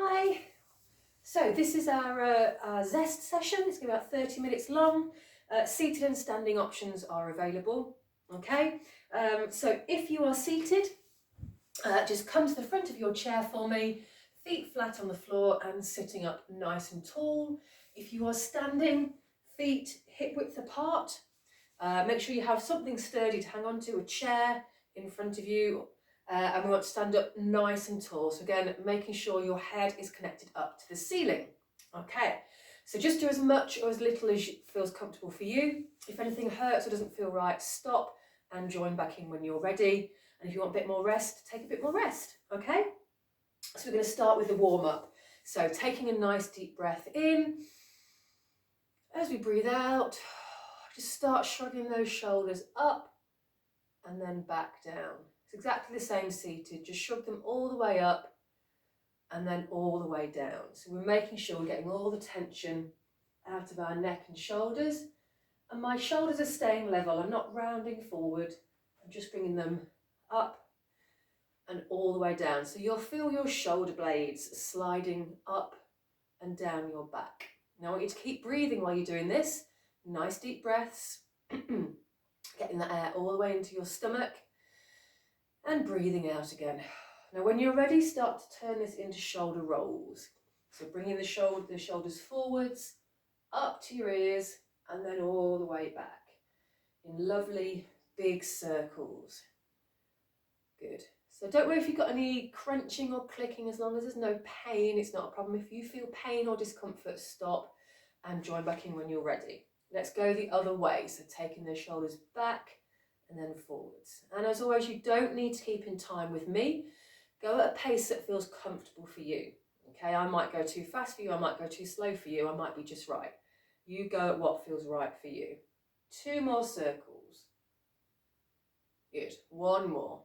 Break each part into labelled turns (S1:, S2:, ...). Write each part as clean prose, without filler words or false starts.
S1: Hi. So this is our Zest session. It's going to be about 30 minutes long. Seated and standing options are available. Okay. So if you are seated, just come to the front of your chair for me, feet flat on the floor and sitting up nice and tall. If you are standing, feet hip width apart. Make sure you have something sturdy to hang on to, a chair in front of you. And we want to stand up nice and tall. So again, making sure your head is connected up to the ceiling. Okay, so just do as much or as little as feels comfortable for you. If anything hurts or doesn't feel right, stop and join back in when you're ready. And if you want a bit more rest, take a bit more rest, okay? So we're going to start with the warm-up. So taking a nice deep breath in. As we breathe out, just start shrugging those shoulders up and then back down. It's exactly the same seated, just shrug them all the way up and then all the way down. So we're making sure we're getting all the tension out of our neck and shoulders. And my shoulders are staying level. I'm not rounding forward. I'm just bringing them up and all the way down. So you'll feel your shoulder blades sliding up and down your back. Now I want you to keep breathing while you're doing this. Nice deep breaths. Getting that air all the way into your stomach and breathing out again. Now when you're ready, start to turn this into shoulder rolls. So bringing the shoulders forwards, up to your ears, and then all the way back in lovely big circles. Good. So don't worry if you've got any crunching or clicking, as long as there's no pain, it's not a problem. If you feel pain or discomfort, stop and join back in when you're ready. Let's go the other way. So taking the shoulders back and then forwards. And as always, you don't need to keep in time with me. Go at a pace that feels comfortable for you. Okay, I might go too fast for you, I might go too slow for you, I might be just right. You go at what feels right for you. 2 more circles. Good, 1 more.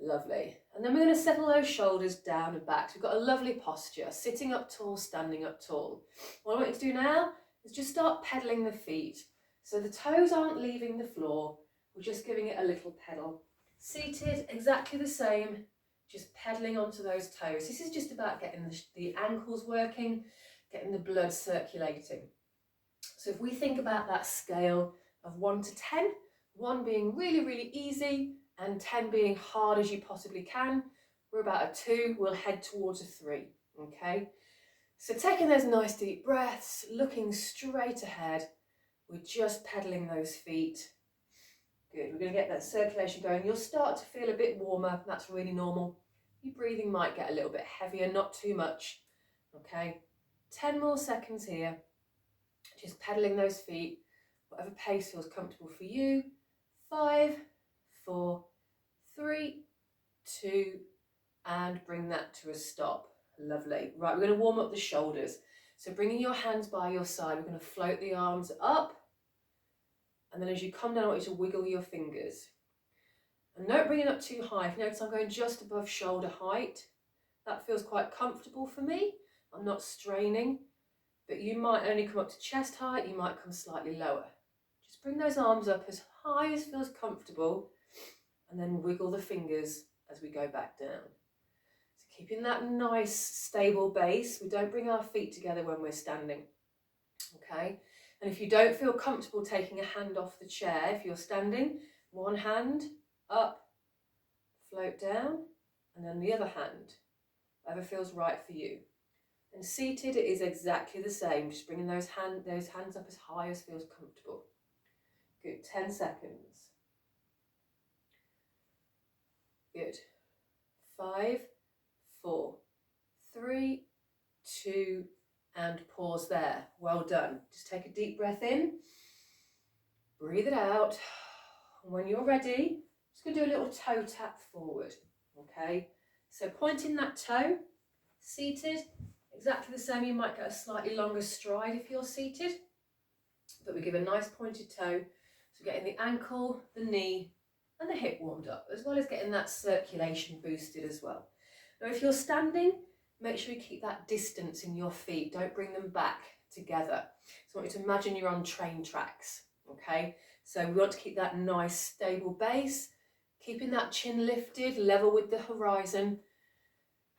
S1: Lovely. And then we're going to settle those shoulders down and back. So we've got a lovely posture, sitting up tall, standing up tall. What I want you to do now is just start pedaling the feet. So the toes aren't leaving the floor, we're just giving it a little pedal. Seated, exactly the same, just pedaling onto those toes. This is just about getting the ankles working, getting the blood circulating. So if we think about that scale of 1 to 10, 1 being really, really easy and 10 being hard as you possibly can, we're about a 2, we'll head towards a 3, okay? So taking those nice deep breaths, looking straight ahead, we're just pedaling those feet. Good, we're going to get that circulation going. You'll start to feel a bit warmer, that's really normal. Your breathing might get a little bit heavier, not too much, okay? 10 more seconds here, just pedaling those feet, whatever pace feels comfortable for you. 5, 4, 3, 2, and bring that to a stop. Lovely. Right, we're going to warm up the shoulders. So bringing your hands by your side, we're going to float the arms up. And then as you come down, I want you to wiggle your fingers. And don't bring it up too high. If you notice, I'm going just above shoulder height. That feels quite comfortable for me. I'm not straining, but you might only come up to chest height. You might come slightly lower. Just bring those arms up as high as feels comfortable, and then wiggle the fingers as we go back down. So keeping that nice stable base. We don't bring our feet together when we're standing. Okay, and if you don't feel comfortable taking a hand off the chair, if you're standing, 1 hand up, float down, and then the other hand, whatever feels right for you. And seated, it is exactly the same, just bringing those hands up as high as feels comfortable. Good, 10 seconds. Good. 5, 4, 3, 2, and pause there. Well done. Just take a deep breath in, breathe it out. When you're ready, just going to do a little toe tap forward. Okay, so pointing that toe, seated, exactly the same. You might get a slightly longer stride if you're seated, but we give a nice pointed toe. So getting the ankle, the knee, and the hip warmed up, as well as getting that circulation boosted as well. Now, if you're standing, make sure you keep that distance in your feet. Don't bring them back together. So I want you to imagine you're on train tracks, okay? So we want to keep that nice stable base, keeping that chin lifted, level with the horizon.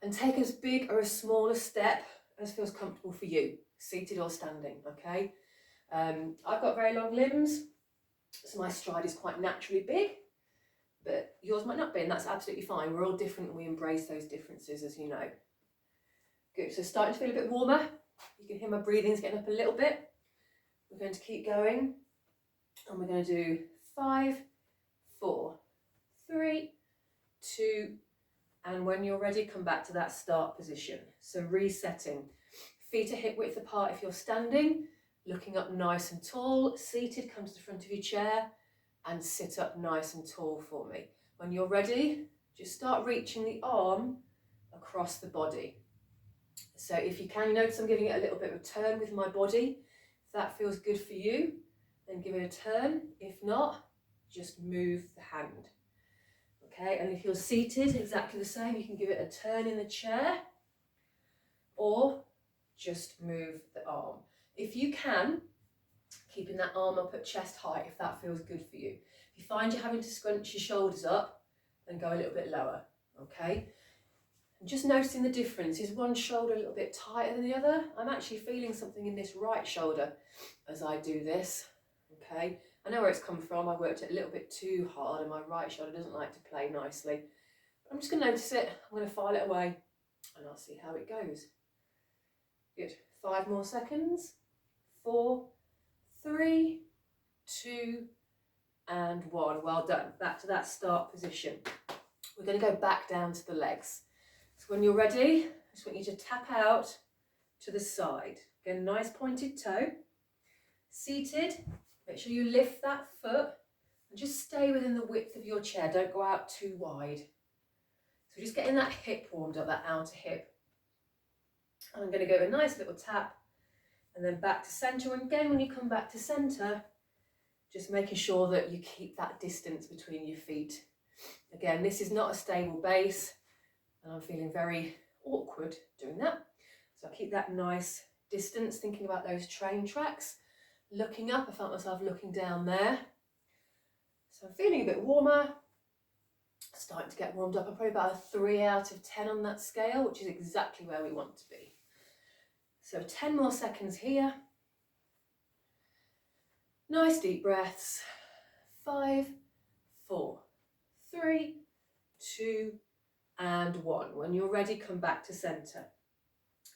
S1: And take as big or as small a step as feels comfortable for you, seated or standing, okay? I've got very long limbs, so my stride is quite naturally big, but yours might not be, and that's absolutely fine. We're all different and we embrace those differences, as you know. Good, so starting to feel a bit warmer. You can hear my breathing's getting up a little bit. We're going to keep going, and we're going to do 5, 4, 3, 2, and when you're ready, come back to that start position. So resetting, feet are hip width apart if you're standing, looking up nice and tall. Seated, come to the front of your chair and sit up nice and tall for me. When you're ready, just start reaching the arm across the body. So if you can, you notice I'm giving it a little bit of a turn with my body. If that feels good for you, then give it a turn. If not, just move the hand. Okay, and if you're seated, exactly the same. You can give it a turn in the chair or just move the arm. If you can, keeping that arm up at chest height if that feels good for you. If you find you're having to scrunch your shoulders up, then go a little bit lower, okay? And just noticing the difference. Is one shoulder a little bit tighter than the other? I'm actually feeling something in this right shoulder as I do this, okay? I know where it's come from. I worked it a little bit too hard and my right shoulder doesn't like to play nicely. But I'm just going to notice it. I'm going to file it away and I'll see how it goes. Good. 5 more seconds. 4, 3, 2, and 1. Well done. Back to that start position. We're going to go back down to the legs. So when you're ready, I just want you to tap out to the side. Again, nice pointed toe. Seated, make sure you lift that foot and just stay within the width of your chair. Don't go out too wide. So just getting that hip warmed up, that outer hip. And I'm going to go a nice little tap and then back to centre. And again, when you come back to centre, just making sure that you keep that distance between your feet. Again, this is not a stable base and I'm feeling very awkward doing that. So I'll keep that nice distance, thinking about those train tracks. Looking up, I felt myself looking down there. So I'm feeling a bit warmer. Starting to get warmed up. I'm probably about a 3 out of 10 on that scale, which is exactly where we want to be. So 10 more seconds here. Nice deep breaths. 5, 4, 3, 2, and 1. When you're ready, come back to centre.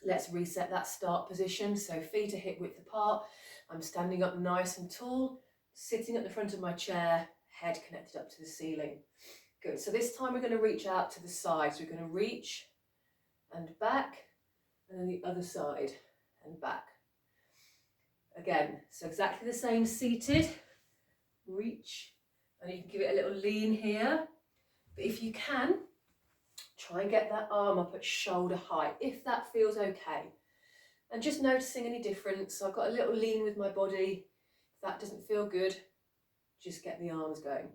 S1: Let's reset that start position. So feet are hip width apart. I'm standing up nice and tall, sitting at the front of my chair, head connected up to the ceiling. Good. So this time we're going to reach out to the sides. We're going to reach and back, and then the other side and back. Again, so exactly the same seated. Reach, and you can give it a little lean here. But if you can, try and get that arm up at shoulder height, if that feels okay. And just noticing any difference. So I've got a little lean with my body. If that doesn't feel good, just get the arms going.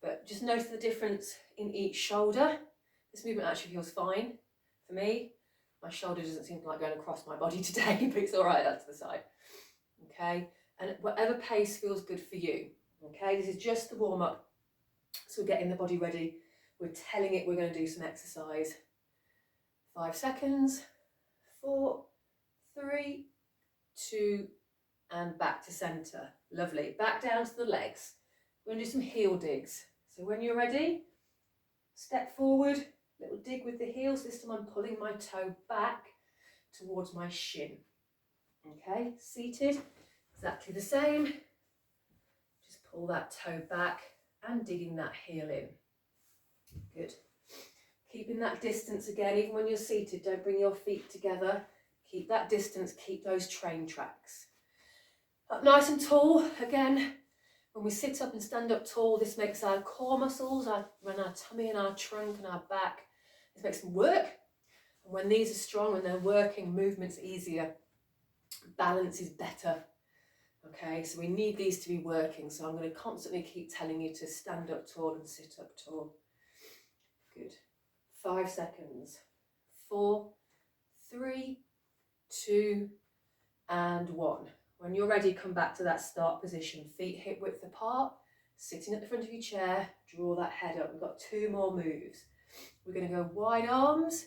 S1: But just notice the difference in each shoulder. This movement actually feels fine for me. My shoulder doesn't seem to like going across my body today, but it's all right, that's to the side. Okay, and whatever pace feels good for you. Okay, this is just the warm up. So we're getting the body ready. We're telling it we're going to do some exercise. 5 seconds. 4, 3, 2, and back to centre. Lovely. Back down to the legs. We're going to do some heel digs. So when you're ready, step forward, little dig with the heels. This time I'm pulling my toe back towards my shin. Okay, seated, exactly the same. Just pull that toe back and digging that heel in. Good. Keeping that distance again, even when you're seated, don't bring your feet together. Keep that distance, keep those train tracks. Up nice and tall, again, when we sit up and stand up tall, this makes our core muscles, our tummy and our trunk and our back, this makes them work. And when these are strong, when they're working, movement's easier, balance is better. Okay, so we need these to be working. So I'm going to constantly keep telling you to stand up tall and sit up tall. Good. 5 seconds. 4, 3, 2, and 1. When you're ready, come back to that start position. Feet hip width apart, sitting at the front of your chair, draw that head up. We've got 2 more moves. We're going to go wide arms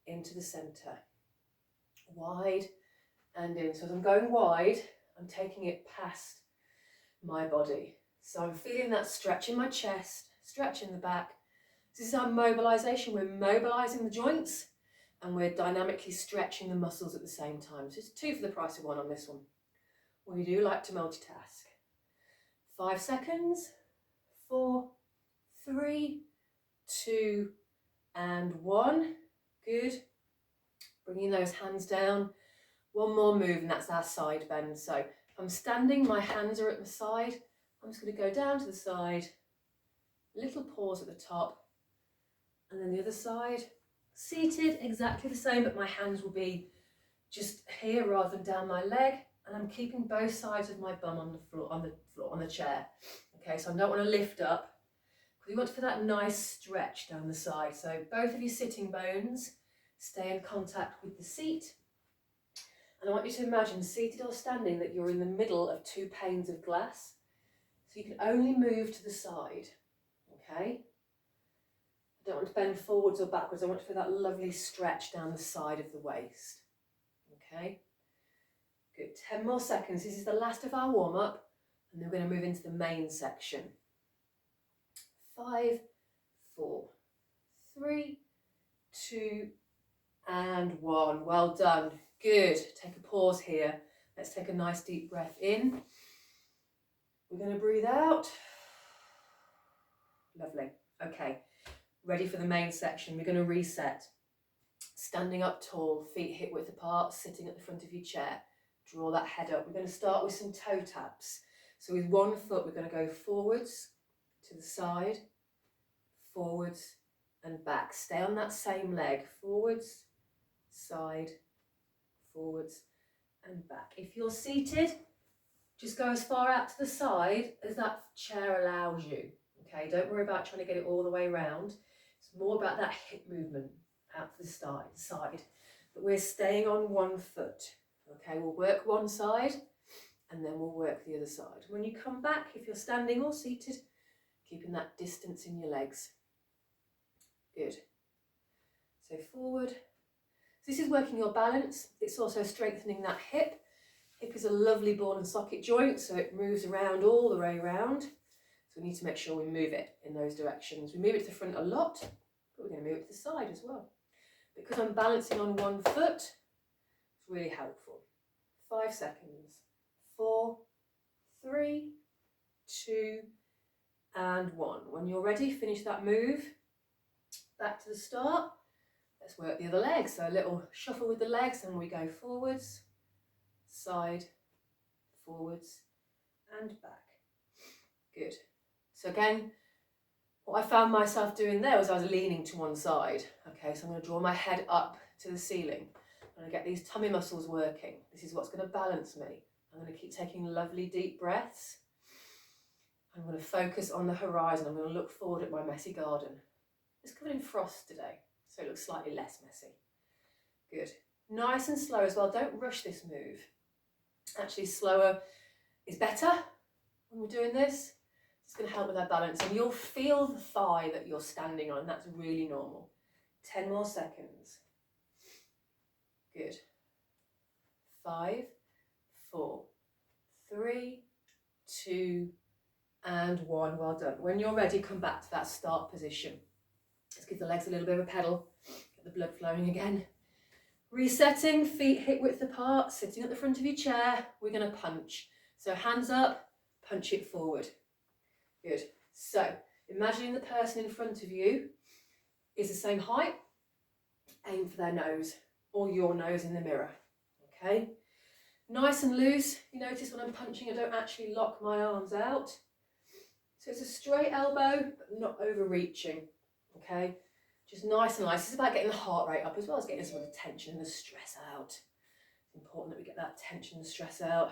S1: into the centre. Wide and in. So as I'm going wide, I'm taking it past my body. So I'm feeling that stretch in my chest, stretch in the back. This is our mobilisation. We're mobilising the joints and we're dynamically stretching the muscles at the same time. So it's 2 for the price of 1 on this one. We do like to multitask. 5 seconds. 4, 3, 2, and 1. Good. Bringing those hands down. One more move and that's our side bend. So if I'm standing, my hands are at the side. I'm just going to go down to the side. Little pause at the top. And then the other side. Seated, exactly the same, but my hands will be just here rather than down my leg. And I'm keeping both sides of my bum on the floor, on the chair. Okay, so I don't want to lift up. We want for that nice stretch down the side. So both of your sitting bones stay in contact with the seat. And I want you to imagine, seated or standing, that you're in the middle of 2 panes of glass. So you can only move to the side, okay? I don't want to bend forwards or backwards. I want to feel that lovely stretch down the side of the waist, okay? Good, 10 more seconds. This is the last of our warm-up, and then we're going to move into the main section. 5, 4, 3, 2, and 1. Well done. Good. Take a pause here. Let's take a nice deep breath in. We're going to breathe out. Lovely. Okay. Ready for the main section. We're going to reset. Standing up tall, feet hip width apart, sitting at the front of your chair. Draw that head up. We're going to start with some toe taps. So with one foot, we're going to go forwards, to the side, forwards and back. Stay on that same leg. Forwards, side, forwards and back. If you're seated, just go as far out to the side as that chair allows you. Okay, don't worry about trying to get it all the way around. It's more about that hip movement out to the side. But we're staying on one foot. Okay, we'll work one side and then we'll work the other side. When you come back, if you're standing or seated, keeping that distance in your legs. Good. So forward. This is working your balance. It's also strengthening that hip. Hip is a lovely ball and socket joint, so it moves around all the way around. So we need to make sure we move it in those directions. We move it to the front a lot, but we're going to move it to the side as well. Because I'm balancing on one foot, it's really helpful. 5 seconds. 4, 3, 2, and 1. When you're ready, finish that move. Back to the start. Let's work the other leg. So a little shuffle with the legs and we go forwards, side, forwards and back. Good. So again, what I found myself doing there was I was leaning to one side. Okay, so I'm going to draw my head up to the ceiling. I'm going to get these tummy muscles working. This is what's going to balance me. I'm going to keep taking lovely deep breaths. I'm going to focus on the horizon. I'm going to look forward at my messy garden. It's covered in frost today, so it looks slightly less messy. Good. Nice and slow as well. Don't rush this move. Actually, slower is better when we're doing this. It's going to help with our balance, and you'll feel the thigh that you're standing on. That's really normal. 10 more seconds. Good. 5, 4, 3, 2, and 1. Well done. When you're ready, come back to that start position. Let's give the legs a little bit of a pedal, get the blood flowing again. Resetting, feet hip width apart, sitting at the front of your chair. We're going to punch. So hands up, punch it forward. Good. So imagining the person in front of you is the same height. Aim for their nose or your nose in the mirror. Okay. Nice and loose. You notice when I'm punching, I don't actually lock my arms out. So it's a straight elbow, but not overreaching. Okay, just nice and nice. This is about getting the heart rate up as well as getting some of the tension and the stress out. It's important that we get that tension and stress out.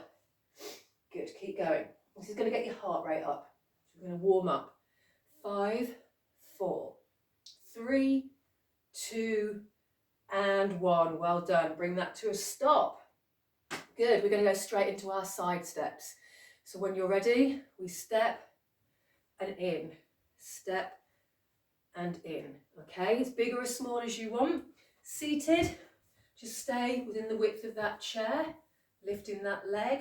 S1: Good, keep going. This is going to get your heart rate up. So we're going to warm up. 5, 4, 3, 2, and 1. Well done. Bring that to a stop. Good, we're going to go straight into our side steps. So when you're ready, we step and in, step and in. Okay, as big or as small as you want. Seated, just stay within the width of that chair, lifting that leg.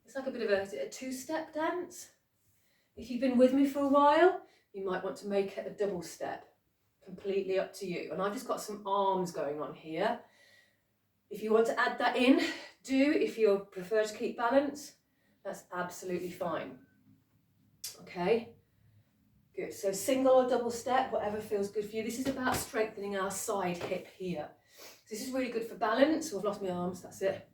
S1: It's like a bit of a two-step dance. If you've been with me for a while, you might want to make it a double step. Completely up to you. And I've just got some arms going on here. If you want to add that in, do. If you prefer to keep balance, that's absolutely fine. Okay, good. So single or double step, whatever feels good for you. This is about strengthening our side hip here. This is really good for balance. Oh, I've lost my arms, that's it.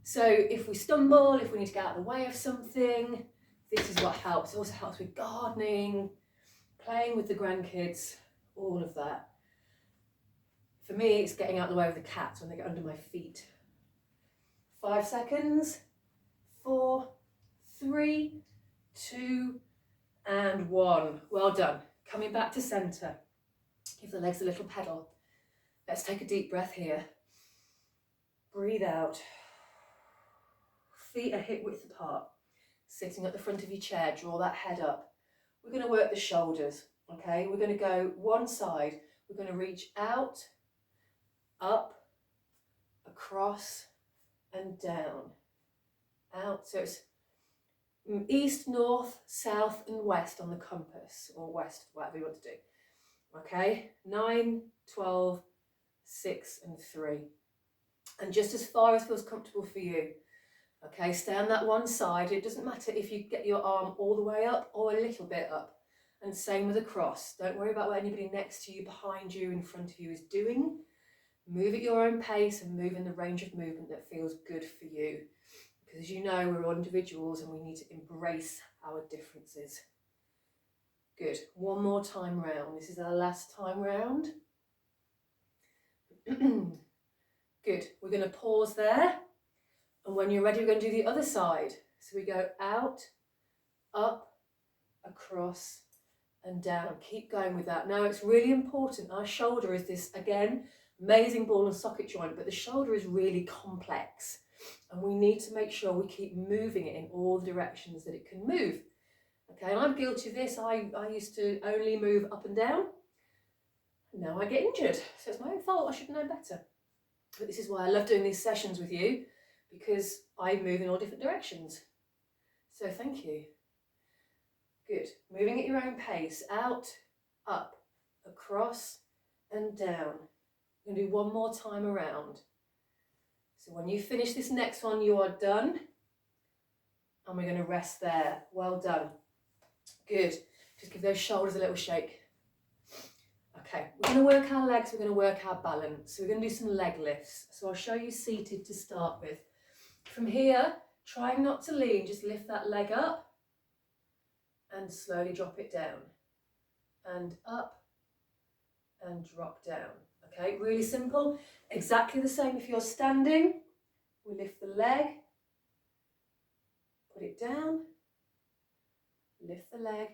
S1: So if we stumble, if we need to get out of the way of something, this is what helps. It also helps with gardening, playing with the grandkids, all of that. For me, it's getting out of the way of the cats when they get under my feet. 5 seconds. 4, 3, 2, and 1. Well done. Coming back to centre. Give the legs a little pedal. Let's take a deep breath here. Breathe out. Feet are hip width apart. Sitting at the front of your chair, draw that head up. We're going to work the shoulders, okay? We're going to go one side. We're going to reach out, up, across, and down. Out. So it's east, north, south, and west on the compass, or west, whatever you want to do. Okay? 9, 12, 6, and 3. And just as far as feels comfortable for you. Okay, stay on that one side. It doesn't matter if you get your arm all the way up or a little bit up. And same with across. Don't worry about what anybody next to you, behind you, in front of you is doing. Move at your own pace and move in the range of movement that feels good for you. Because as you know, we're all individuals and we need to embrace our differences. Good. One more time round. This is our last time round. Good. We're going to pause there. And when you're ready, we're going to do the other side. So we go out, up, across, and down. Keep going with that. Now it's really important. Our shoulder is this, again, amazing ball and socket joint, but the shoulder is really complex. And we need to make sure we keep moving it in all the directions that it can move. Okay, and I'm guilty of this. I used to only move up and down. And now I get injured. So it's my own fault. I should know better. But this is why I love doing these sessions with you, because I move in all different directions. So thank you. Good. Moving at your own pace. Out, up, across, and down. We're going to do one more time around. So when you finish this next one, you are done. And we're going to rest there. Well done. Good. Just give those shoulders a little shake. Okay, we're going to work our legs, we're going to work our balance. So we're going to do some leg lifts. So I'll show you seated to start with. From here, trying not to lean, just lift that leg up and slowly drop it down. And up and drop down. Okay, really simple. Exactly the same if you're standing. We lift the leg, put it down, lift the leg,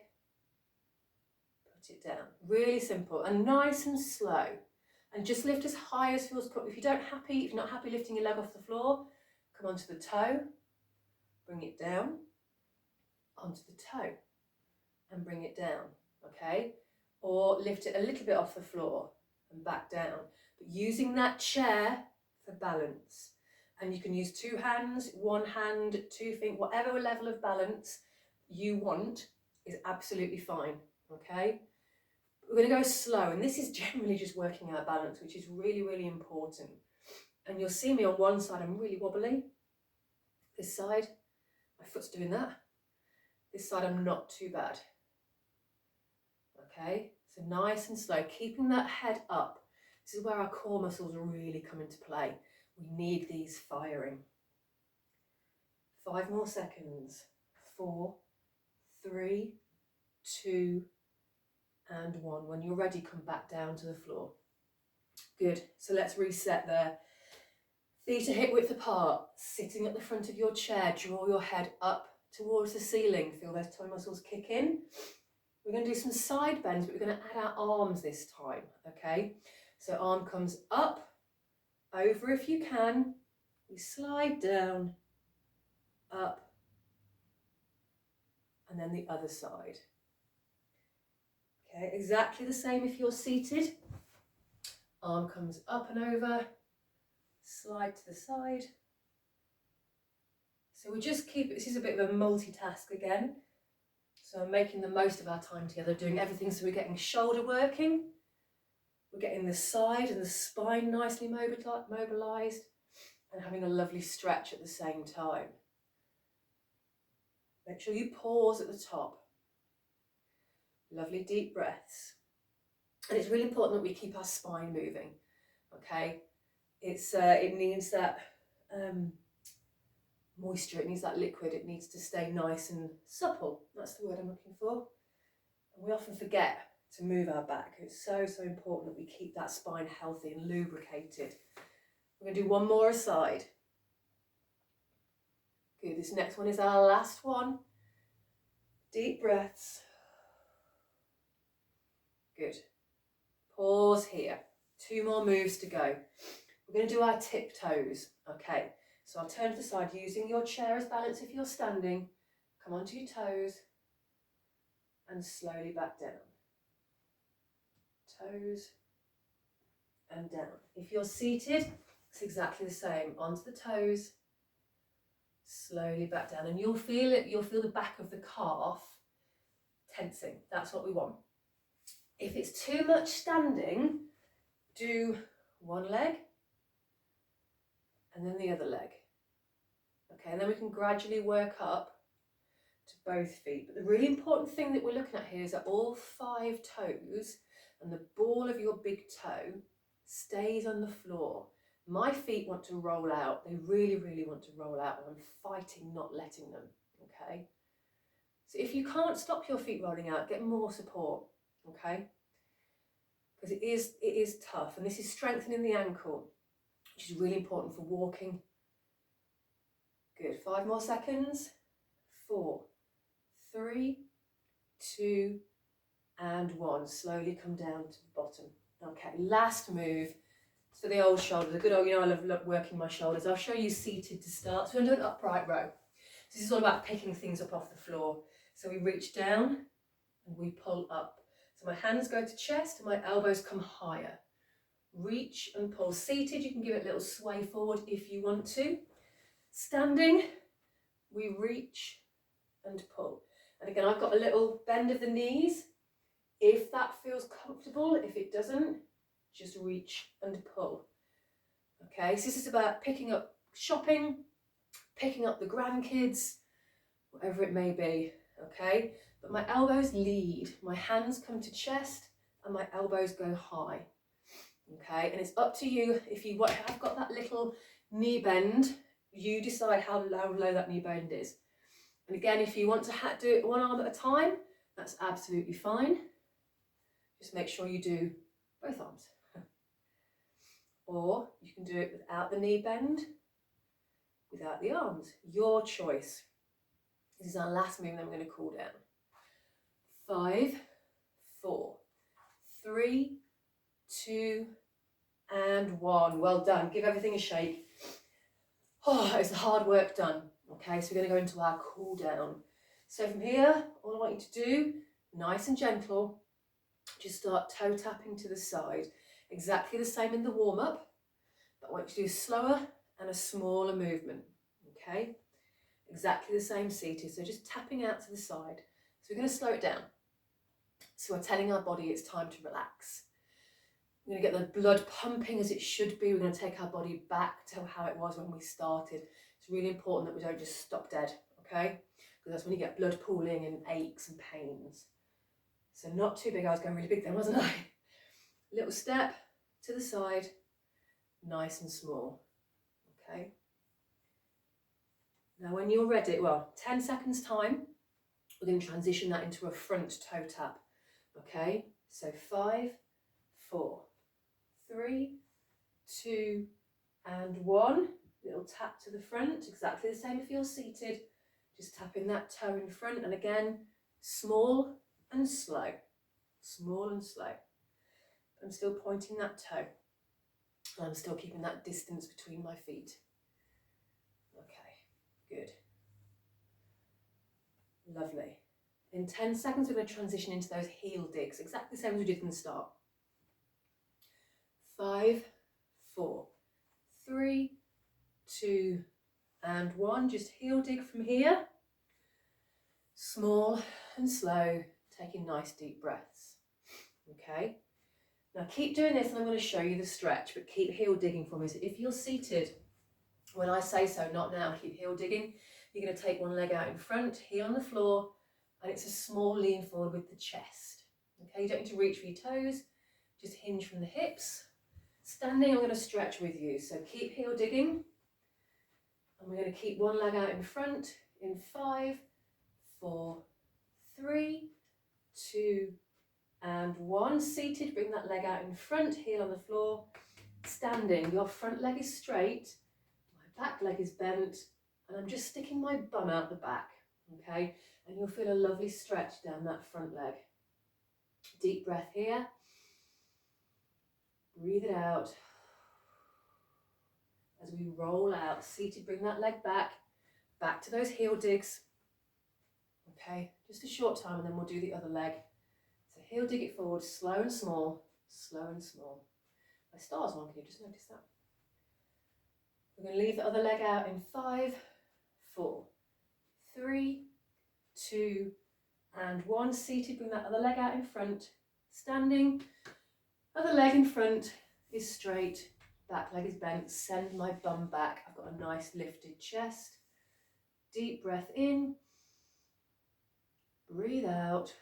S1: put it down. Really simple and nice and slow. And just lift as high as feels comfortable. If you're not happy lifting your leg off the floor, come onto the toe, bring it down, onto the toe, and bring it down, okay? Or lift it a little bit off the floor and back down. But using that chair for balance. And you can use 2 hands, 1 hand, 2 fingers, whatever level of balance you want is absolutely fine, okay? We're going to go slow, and this is generally just working out balance, which is really, really important. And you'll see me on one side, I'm really wobbly. This side, my foot's doing that. This side, I'm not too bad. Okay, so nice and slow, keeping that head up. This is where our core muscles really come into play. We need these firing. 5 more seconds. 4, 3, 2, and 1. When you're ready, come back down to the floor. Good, so let's reset there. Feet are hip width apart, sitting at the front of your chair, draw your head up towards the ceiling, feel those toe muscles kick in. We're going to do some side bends, but we're going to add our arms this time, okay? So arm comes up, over if you can, we slide down, up, and then the other side. Okay, exactly the same if you're seated. Arm comes up and over, slide to the side. So we just keep, this is a bit of a multitask again. So I'm making the most of our time together, doing everything. So we're getting shoulder working, we're getting the side and the spine nicely mobilised, and having a lovely stretch at the same time. Make sure you pause at the top. Lovely deep breaths. And it's really important that we keep our spine moving, okay? It needs that moisture, it needs that liquid, it needs to stay nice and supple. That's the word I'm looking for. And we often forget to move our back. It's so, so important that we keep that spine healthy and lubricated. We're going to do one more aside. Good, this next one is our last one. Deep breaths. Good. Pause here. 2 more moves to go. We're going to do our tiptoes. Okay, so I'll turn to the side using your chair as balance if you're standing. Come onto your toes and slowly back down. Toes and down. If you're seated, it's exactly the same. Onto the toes, slowly back down, and you'll feel it. You'll feel the back of the calf tensing. That's what we want. If it's too much standing, do one leg and then the other leg. Okay, and then we can gradually work up to both feet. But the really important thing that we're looking at here is that all 5 toes and the ball of your big toe stays on the floor. My feet want to roll out. They really, really want to roll out, and I'm fighting not letting them, okay? So if you can't stop your feet rolling out, get more support, okay? Because it is tough, and this is strengthening the ankle, which is really important for walking. Good, 5 more seconds. 4, 3, 2, and 1. Slowly come down to the bottom. Okay, last move. So the old shoulders, a good old, I love working my shoulders. I'll show you seated to start. So we're going to do an upright row. So this is all about picking things up off the floor. So we reach down and we pull up. So my hands go to chest and my elbows come higher. Reach and pull. Seated, you can give it a little sway forward if you want to. Standing, we reach and pull. And again, I've got a little bend of the knees. If that feels comfortable, if it doesn't, just reach and pull. Okay, so this is about picking up shopping, picking up the grandkids, whatever it may be, okay? But my elbows lead, my hands come to chest and my elbows go high, okay? And it's up to you. If you have got that little knee bend, you decide how low that knee bend is. And again, if you want to do it one arm at a time, that's absolutely fine. Just make sure you do both arms. Or you can do it without the knee bend, without the arms. Your choice. This is our last move, and then we're going to cool down. 5, 4, 3, 2, and 1. Well done. Give everything a shake. Oh, it's the hard work done. Okay, so we're going to go into our cool down. So from here, all I want you to do, nice and gentle, just start toe tapping to the side. Exactly the same in the warm-up, but I want you to do slower and a smaller movement, okay? Exactly the same seated, so just tapping out to the side. So we're going to slow it down. So we're telling our body it's time to relax. We're going to get the blood pumping as it should be. We're going to take our body back to how it was when we started. It's really important that we don't just stop dead, okay? Because that's when you get blood pooling and aches and pains. So not too big. I was going really big then, wasn't I? Little step to the side, nice and small, okay? Now when you're ready, 10 seconds time, we're going to transition that into a front toe tap, okay? So 5, 4, 3, 2, and 1. Little tap to the front, exactly the same if you're seated. Just tapping that toe in front, and again, small and slow, small and slow. I'm still pointing that toe. I'm still keeping that distance between my feet. Okay, good. Lovely. In 10 seconds, we're going to transition into those heel digs, exactly the same as we did from the start. 5, 4, 3, 2, and 1. Just heel dig from here. Small and slow, taking nice deep breaths. Okay, now keep doing this and I'm going to show you the stretch, but keep heel digging for me. So if you're seated, when I say so, not now, keep heel digging. You're going to take one leg out in front, heel on the floor, and it's a small lean forward with the chest. Okay, you don't need to reach for your toes, just hinge from the hips. Standing, I'm going to stretch with you, so keep heel digging. And we're going to keep one leg out in front in 5, 4, 3, 2, and 1. Seated, bring that leg out in front, heel on the floor. Standing, your front leg is straight, my back leg is bent, and I'm just sticking my bum out the back, okay? And you'll feel a lovely stretch down that front leg. Deep breath here. Breathe it out. As we roll out, seated, bring that leg back to those heel digs. Okay, just a short time and then we'll do the other leg. So heel dig it forward, slow and small, slow and small. My star's on, can you just notice that? We're going to leave the other leg out in 5, 4, 3, 2, and 1. Seated, bring that other leg out in front. Standing, other leg in front is straight, back leg is bent. Send my bum back. I've got a nice lifted chest. Deep breath in. Breathe out.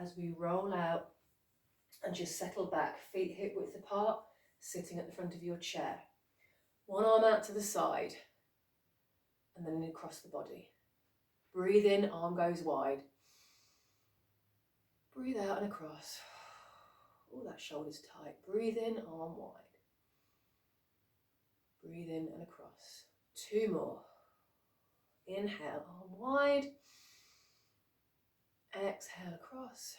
S1: As we roll out and just settle back, feet hip width apart, sitting at the front of your chair. One arm out to the side and then across the body. Breathe in, arm goes wide. Breathe out and across. Oh, that shoulder's tight. Breathe in, arm wide. Breathe in and across. 2 more. Inhale, arm wide. Exhale across.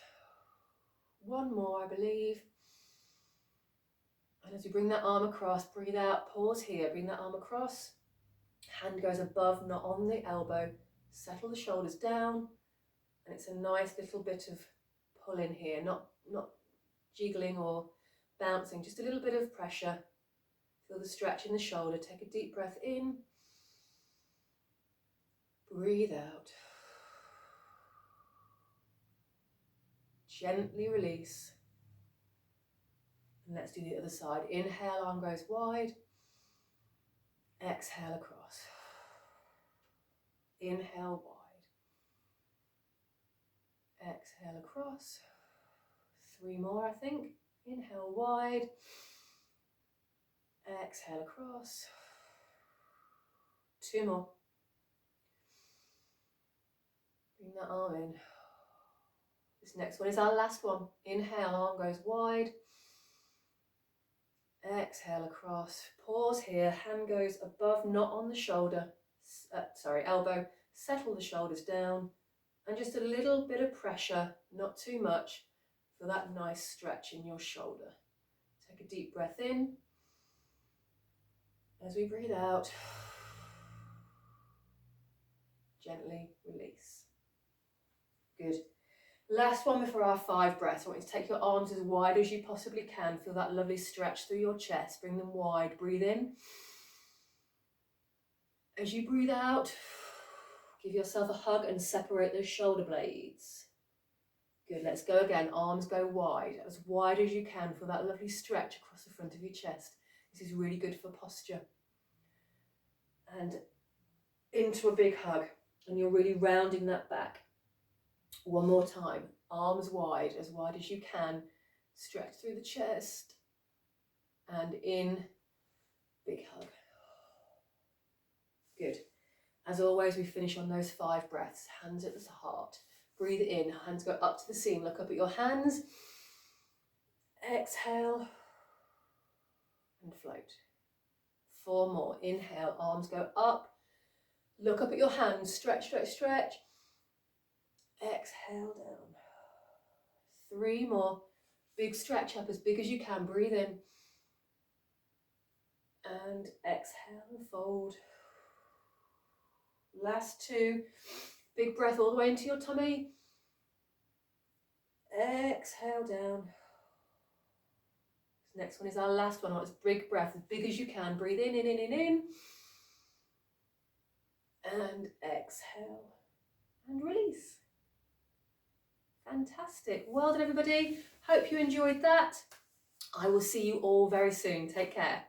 S1: 1 more, I believe. And as you bring that arm across, breathe out, pause here, bring that arm across. Hand goes above, not on the elbow. Settle the shoulders down. And it's a nice little bit of pull in here, not jiggling or bouncing, just a little bit of pressure. Feel the stretch in the shoulder. Take a deep breath in. Breathe out. Gently release. And let's do the other side. Inhale, arm goes wide. Exhale across. Inhale wide. Exhale across. 3 more, I think. Inhale wide. Exhale across. 2 more. Bring that arm in. This next one is our last one. Inhale, arm goes wide. Exhale across. Pause here. Hand goes above, not on the shoulder. Elbow. Settle the shoulders down. And just a little bit of pressure, not too much, for that nice stretch in your shoulder. Take a deep breath in. As we breathe out, gently release. Good. Last one before our 5 breaths. I want you to take your arms as wide as you possibly can. Feel that lovely stretch through your chest. Bring them wide. Breathe in. As you breathe out, give yourself a hug and separate those shoulder blades. Good, let's go again. Arms go wide as you can. Feel that lovely stretch across the front of your chest. This is really good for posture. And into a big hug. And you're really rounding that back. 1 more time. Arms wide as you can. Stretch through the chest. And in. Big hug. Good. As always, we finish on those 5 breaths. Hands at the heart. Breathe in. Hands go up to the ceiling. Look up at your hands. Exhale. And float. 4 more. Inhale. Arms go up. Look up at your hands. Stretch, stretch, stretch. Exhale down. 3 more. Big stretch up as big as you can. Breathe in. And exhale and fold. Last 2. Big breath all the way into your tummy. Exhale down. Next one is our last one. Let's big breath, as big as you can. Breathe in. And exhale. And release. Fantastic. Well done, everybody. Hope you enjoyed that. I will see you all very soon. Take care.